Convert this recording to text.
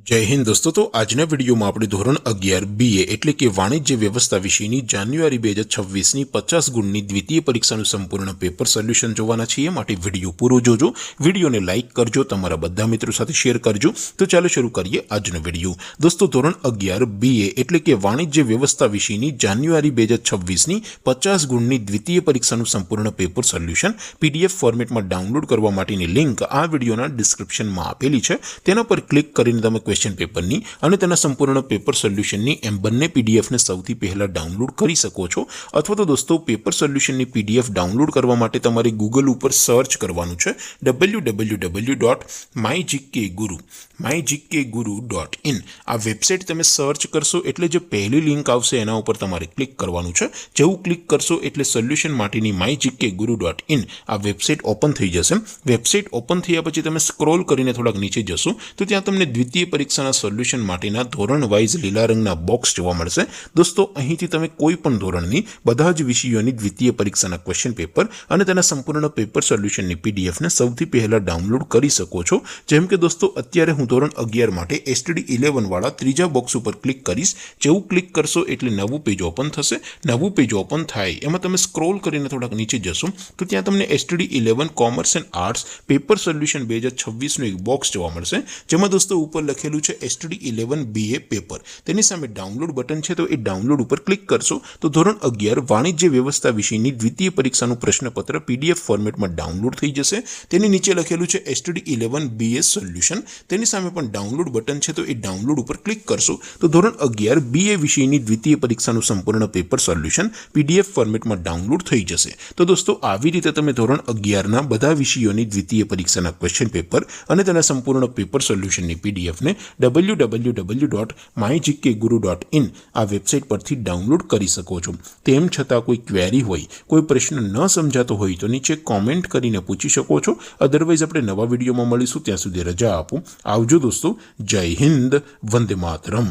जय हिंद दोस्तों। तो आजना वीडियो में આપણે ધોરણ 11 BA એટલે કે વાણિજ્ય વ્યવસ્થા વિષયની જાન્યુઆરી 2026 ની 50 ગુણની દ્વિતીય પરીક્ષાનું સંપૂર્ણ પેપર સોલ્યુશન જોવાના છીએ। માટે વિડિયો પૂરો જોજો, વિડિયોને લાઈક કરજો, તમારા બધા મિત્રો સાથે શેર કરજો। તો ચાલો શરૂ કરીએ આજનો વિડિયો। દોસ્તો ધોરણ 11 BA એટલે કે વાણિજ્ય વ્યવસ્થા વિષયની જાન્યુઆરી 2026 ની 50 ગુણની દ્વિતીય પરીક્ષાનું સંપૂર્ણ પેપર સોલ્યુશન PDF ફોર્મેટમાં ડાઉનલોડ કરવા માટેની લિંક આ વિડિયોના ડિસ્ક્રિપ્શનમાં આપેલી છે। તેના પર ક્લિક કરીને તમે क्वेश्चन पेपर नी અને તેના સંપૂર્ણ પેપર સોલ્યુશન ની એમ બંને પીડીએફ ને સૌથી પહેલા ડાઉનલોડ કરી શકો છો। અથવા તો દોસ્તો પેપર સોલ્યુશન ની પીડીએફ ડાઉનલોડ કરવા માટે તમારે ગૂગલ ઉપર સર્ચ કરવાનું છે www.mygkguru.in। આ વેબસાઇટ તમે સર્ચ કરશો એટલે જે પહેલી લિંક આવશે એના ઉપર તમારે ક્લિક કરવાનું છે। જેવું ક્લિક કરશો એટલે સોલ્યુશન માટેની mygkguru.in આ વેબસાઇટ ઓપન થઈ જશે। વેબસાઇટ ઓપન થયા પછી તમે સ્ક્રોલ કરીને થોડાક નીચે જશો તો ત્યાં તમને દ્વિતીય પરીક્ષાના સોલ્યુશન માટેના ધોરણ વાઇઝ લીલા રંગના બોક્સ જોવા મળશે। દોસ્તો અહીંથી તમે કોઈ પણ ધોરણની બધા જ વિષયોની દ્વિતીય પરીક્ષાના ક્વેશ્ચન પેપર અને તેના સંપૂર્ણ પેપર સોલ્યુશનની પીડીએફ ને સૌથી પહેલા ડાઉનલોડ કરી શકો છો। જેમ કે દોસ્તો અત્યારે હું ધોરણ 11 માટે STD 11 વાળા ત્રીજા બોક્સ ઉપર ક્લિક કરીશ। જેવું ક્લિક કરશો એટલે નવું પેજ ઓપન થશે। નવું પેજ ઓપન થાય એમાં તમે સ્ક્રોલ કરીને થોડાક નીચે જશો તો ત્યાં તમને STD 11 commerce and arts paper solution 2026 નું એક બોક્સ જોવા મળશે। જેમાં દોસ્તો ઉપર લખેલું છે STD 11 BA પેપર। તેની સામે ડાઉનલોડ બટન છે તો એ ડાઉનલોડ ઉપર ક્લિક કરશો તો ધોરણ 11 વાણિજ્ય વ્યવસ્થા વિષયની દ્વિતીય પરીક્ષાનું પ્રશ્નપત્ર PDF ફોર્મેટમાં ડાઉનલોડ થઈ જશે। તેની નીચે લખેલું છે STD 11 BA સોલ્યુશન। તેની સામે પણ ડાઉનલોડ બટન છે તો એ ડાઉનલોડ ઉપર ક્લિક કરશો તો ધોરણ 11 BA વિષયની દ્વિતીય પરીક્ષાનું સંપૂર્ણ પેપર સોલ્યુશન PDF ફોર્મેટમાં ડાઉનલોડ થઈ જશે। તો દોસ્તો આવી રીતે તમે ધોરણ 11 ના બધા વિષયોની દ્વિતીય પરીક્ષાના ક્વેશ્ચન પેપર અને તેના સંપૂર્ણ પેપર સોલ્યુશનની PDF ને www.mygkguru.in આ વેબસાઇટ પરથી ડાઉનલોડ કરી શકો છો। તેમ છતાં કોઈ ક્વેરી હોય, કોઈ પ્રશ્ન ન સમજાતો હોય તો નીચે કોમેન્ટ કરીને પૂછી શકો છો। અધરવાઇઝ આપણે નવા વિડીયોમાં મળીશું, ત્યાં સુધી રજા આપો। આવજો દોસ્તો। જય હિન્દ, વંદે માતરમ।